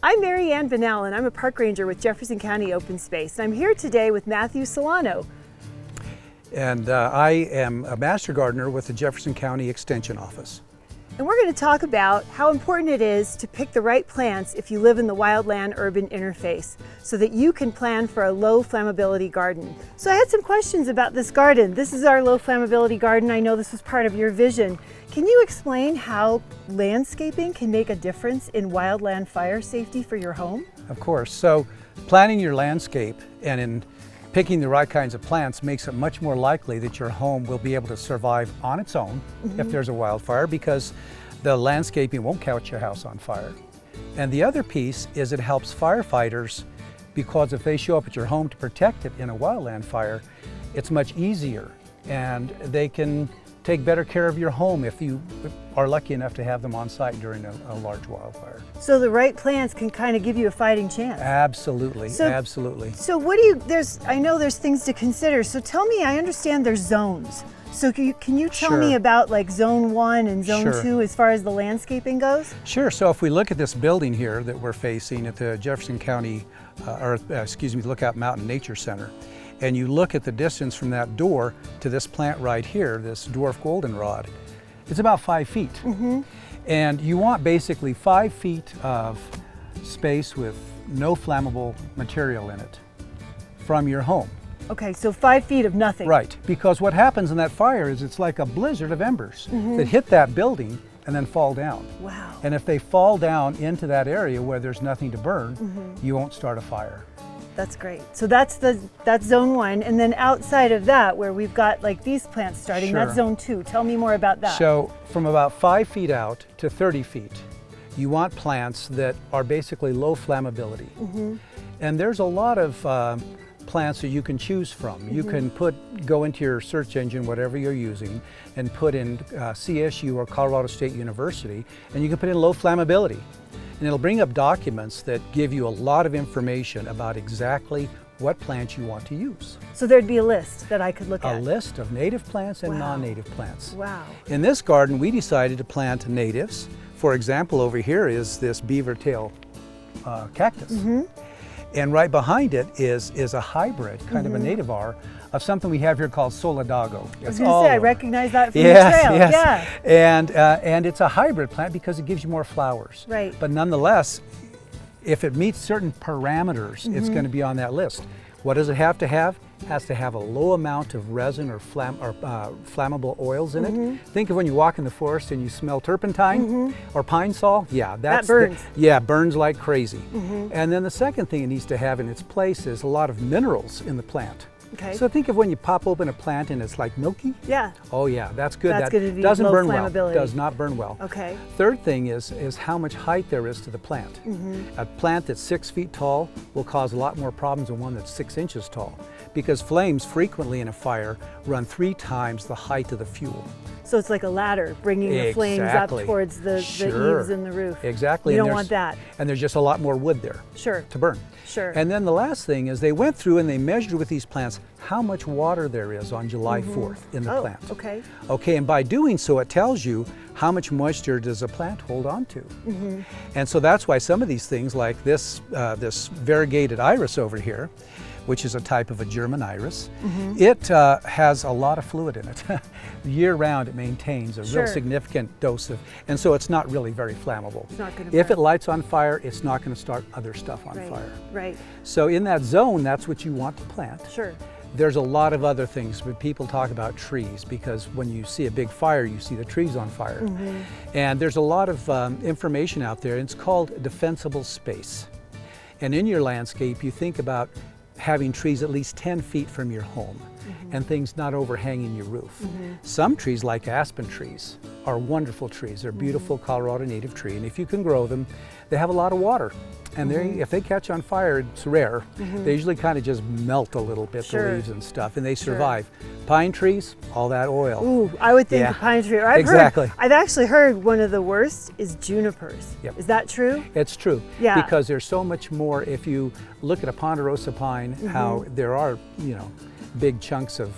I'm Mary Ann Vanell, and I'm a park ranger with Jefferson County Open Space. I'm here today with Matthew Solano. And I am a master gardener with the Jefferson County Extension Office. And we're going to talk about how important it is to pick the right plants if you live in the wildland-urban interface, so that you can plan for a low flammability garden. So I had some questions about this garden. This is our low flammability garden. I know this was part of your vision. Can you explain how landscaping can make a difference in wildland fire safety for your home? Of course. So planning your landscape and in picking the right kinds of plants makes it much more likely that your home will be able to survive on its own if there's a wildfire, because the landscaping won't catch your house on fire. And the other piece is it helps firefighters, because if they show up at your home to protect it in a wildland fire, it's much easier, and they can take better care of your home if you are lucky enough to have them on site during a large wildfire. So the right plants can kind of give you a fighting chance. Absolutely, absolutely. So what do you, I know there's things to consider. So tell me, I understand there's zones. So can you tell me about like zone 1 and zone 2 as far as the landscaping goes? Sure, so if we look at this building here that we're facing at the Jefferson County, Lookout Mountain Nature Center, and you look at the distance from that door to this plant right here, this dwarf goldenrod, it's about 5 feet. And you want basically 5 feet of space with no flammable material in it from your home. Okay, so 5 feet of nothing. Right, because what happens in that fire is it's like a blizzard of embers that hit that building and then fall down. Wow. And if they fall down into that area where there's nothing to burn, you won't start a fire. That's great. So that's zone 1, and then outside of that, where we've got like these plants starting, that's zone 2. Tell me more about that. So from about 5 feet out to 30 feet, you want plants that are basically low flammability. And there's a lot of plants that you can choose from. You can go into your search engine, whatever you're using, and put in CSU or Colorado State University, and you can put in low flammability. And it'll bring up documents that give you a lot of information about exactly what plants you want to use. So there'd be a list that I could look at? A list of native plants and non-native plants. Wow. In this garden, we decided to plant natives. For example, over here is this beaver tail cactus. And right behind it is a hybrid, kind of a nativar, of something we have here called solidago. I was going to say, I recognize that from the trail. Yes. Yeah. And it's a hybrid plant because it gives you more flowers. Right. But nonetheless, if it meets certain parameters, it's going to be on that list. What does it have to have? It has to have a low amount of resin or flammable oils in it. Think of when you walk in the forest and you smell turpentine or pine sol. Yeah, that burns. Burns like crazy. And then the second thing it needs to have in its place is a lot of minerals in the plant. Okay. So think of when you pop open a plant and it's like milky. Yeah. Oh yeah, that's good. That's that doesn't burn well. Does not burn well. Okay. Third thing is how much height there is to the plant. A plant that's 6 feet tall will cause a lot more problems than one that's 6 inches tall, because flames frequently in a fire run 3 times the height of the fuel. So it's like a ladder bringing the flames up towards the eaves and the roof. Exactly. You don't want that. And there's just a lot more wood there to burn. Sure. And then the last thing is they went through and they measured with these plants how much water there is on July 4th in the plant. Okay. Okay, and by doing so, it tells you how much moisture does a plant hold on to. And so that's why some of these things like this, this variegated iris over here, which is a type of a German iris, it has a lot of fluid in it. Year-round, it maintains a real significant dose of, and so it's not really very flammable. It's not going to burn. If it lights on fire, it's not going to start other stuff on fire. Right. So in that zone, that's what you want to plant. Sure. There's a lot of other things, but people talk about trees because when you see a big fire, you see the trees on fire. And there's a lot of information out there, and it's called defensible space. And in your landscape, you think about having trees at least 10 feet from your home and things not overhanging your roof. Some trees, like aspen trees, are wonderful trees. They're beautiful Colorado native tree, and if you can grow them, they have a lot of water. And if they catch on fire, it's rare. They usually kind of just melt a little bit, the leaves and stuff, and they survive. Pine trees, all that oil. Ooh, I would think a pine tree. Or I've actually heard one of the worst is junipers. Is that true? It's true. Yeah. Because there's so much more. If you look at a ponderosa pine, how there are, big chunks of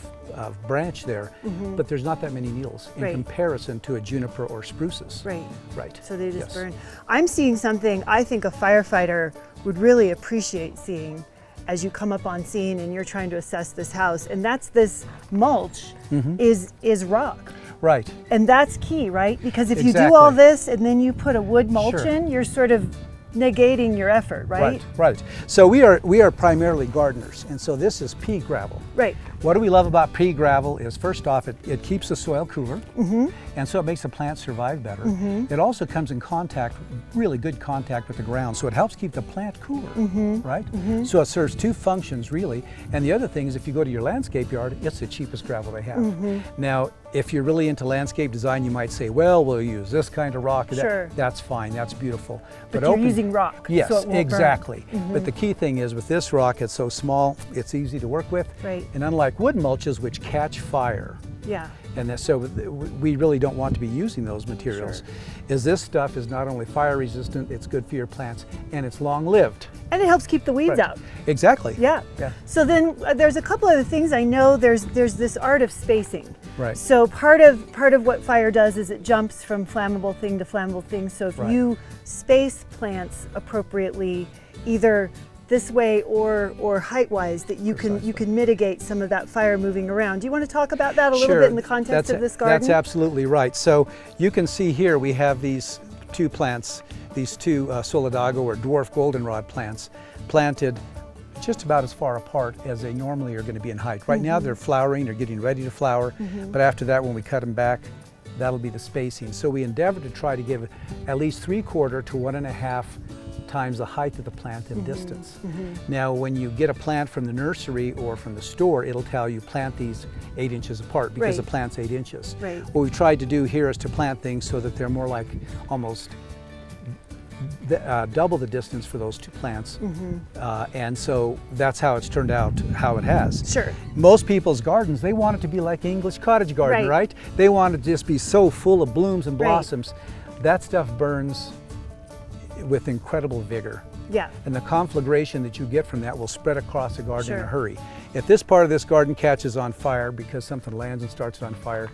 branch there, but there's not that many needles in comparison to a juniper or spruces. Right. Right. So they just burn. I'm seeing something I think a firefighter firefighter would really appreciate seeing as you come up on scene and you're trying to assess this house, and that's this mulch is rock. Right. And that's key, right? Because if you do Exactly. all this and then you put a wood mulch Sure. in, you're sort of negating your effort, right? Right. So we are primarily gardeners, and so this is pea gravel. Right. What do we love about pea gravel is, first off, it keeps the soil cooler, and so it makes the plants survive better. It also comes in contact, really good contact with the ground, so it helps keep the plant cooler, right? So it serves two functions, really. And the other thing is, if you go to your landscape yard, it's the cheapest gravel they have. Now, if you're really into landscape design, you might say, well, we'll use this kind of rock. Sure. That's fine, that's beautiful. But you're using rock, Yes, so it won't exactly. burn. But the key thing is, with this rock, it's so small, it's easy to work with. Right. And unlike wood mulches, which catch fire, Yeah. and so we really don't want to be using those materials, is this stuff is not only fire resistant, it's good for your plants, and it's long lived. And it helps keep the weeds out. Exactly. Yeah. So then there's a couple other things. I know there's this art of spacing. Right. So part of what fire does is it jumps from flammable thing to flammable thing. So if you space plants appropriately, either this way or height-wise, that you can mitigate some of that fire moving around. Do you want to talk about that a little bit in the context of this garden? That's absolutely right. So you can see here we have these two plants, these two solidago or dwarf goldenrod plants, planted just about as far apart as they normally are going to be in height. Right now they're flowering, they're getting ready to flower, but after that, when we cut them back, that'll be the spacing. So we endeavor to try to give at least 3/4 to 1.5 times the height of the plant in distance. Now, when you get a plant from the nursery or from the store, it'll tell you plant these 8 inches apart because the plant's 8 inches. Right. What we tried to do here is to plant things so that they're more like almost double the distance for those two plants. And so that's how it's turned out, how it has. Sure. Most people's gardens, they want it to be like English cottage garden, right? They want it to just be so full of blooms and blossoms. That stuff burns with incredible vigor. Yeah. And the conflagration that you get from that will spread across the garden in a hurry. If this part of this garden catches on fire because something lands and starts it on fire,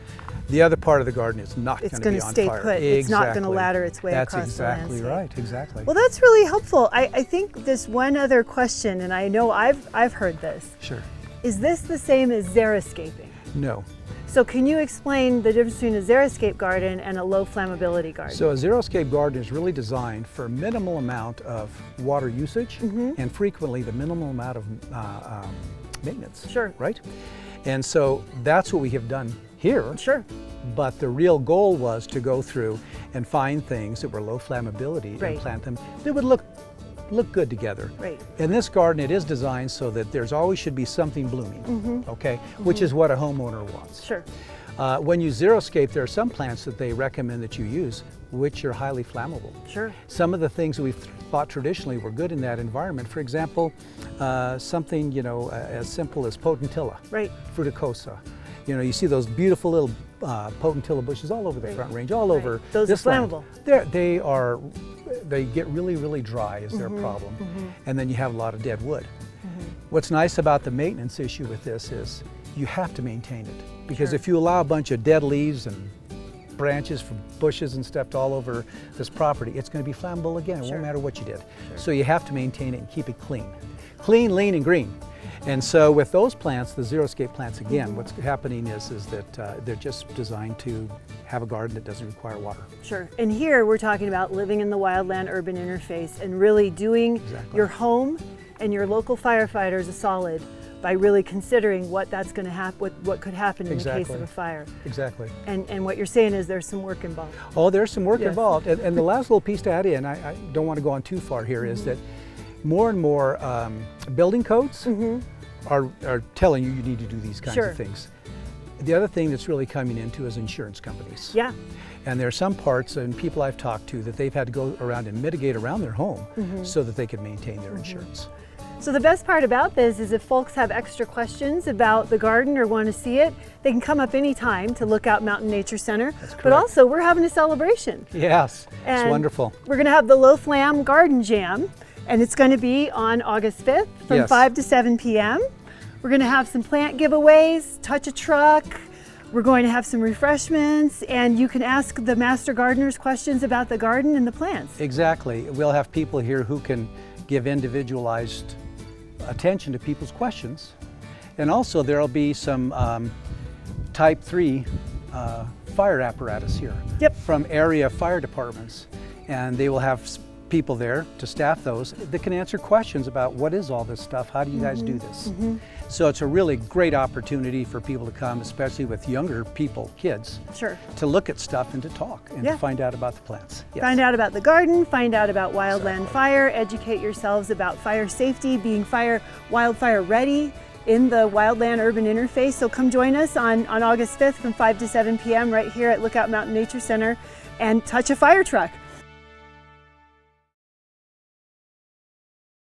the other part of the garden is not going to be on fire. It's going to stay put. It's not going to ladder its way across the landscape. That's exactly right, exactly. Well, that's really helpful. I think this one other question, and I know I've heard this. Sure. Is this the same as xeriscaping? No. So can you explain the difference between a xeriscape garden and a low flammability garden? So a xeriscape garden is really designed for a minimal amount of water usage and frequently the minimal amount of maintenance. Sure. Right? And so that's what we have done here. Sure. But the real goal was to go through and find things that were low flammability and plant them that would look good together. Right. In this garden, it is designed so that there's always should be something blooming, okay? Which is what a homeowner wants. Sure. When you xeriscape, there are some plants that they recommend that you use, which are highly flammable. Sure. Some of the things that we've thought traditionally were good in that environment, for example, something, you know, as simple as potentilla, fruticosa. You know, you see those beautiful little potentilla bushes all over the Front Range, all over Those this are flammable. land. They get really, really dry is their problem. And then you have a lot of dead wood. What's nice about the maintenance issue with this is you have to maintain it. Because if you allow a bunch of dead leaves and branches from bushes and stuff all over this property, it's going to be flammable again. It won't matter what you did. So you have to maintain it and keep it clean. Clean, lean, and green. And so with those plants, the xeriscape plants, again, what's happening is that they're just designed to have a garden that doesn't require water. Sure. And here we're talking about living in the wildland-urban interface and really doing your home and your local firefighters a solid by really considering what that's going to happen, what could happen in the case of a fire. Exactly. And what you're saying is there's some work involved. Oh, there's some work involved. And the last little piece to add in, I don't want to go on too far here, is that more and more building codes are telling you need to do these kinds of things. The other thing that's really coming into is insurance companies. Yeah. And there are some parts and people I've talked to that they've had to go around and mitigate around their home so that they could maintain their insurance. So the best part about this is if folks have extra questions about the garden or want to see it, they can come up anytime to Lookout Mountain Nature Center. That's correct. But also we're having a celebration. Yes, And it's wonderful. We're going to have the Low Flam Garden Jam, and it's going to be on August 5th from 5 to 7 p.m. We're going to have some plant giveaways, touch a truck. We're going to have some refreshments, and you can ask the master gardeners questions about the garden and the plants. Exactly. We'll have people here who can give individualized attention to people's questions. And also there'll be some type 3 fire apparatus here from area fire departments. And they will have people there to staff those that can answer questions about what is all this stuff, how do you guys do this? So it's a really great opportunity for people to come, especially with younger people, kids, to look at stuff and to talk and to find out about the plants. Yes. Find out about the garden, find out about wildland fire, educate yourselves about fire safety, being wildfire ready in the wildland urban interface. So come join us on August 5th from 5 to 7 p.m. right here at Lookout Mountain Nature Center and touch a fire truck.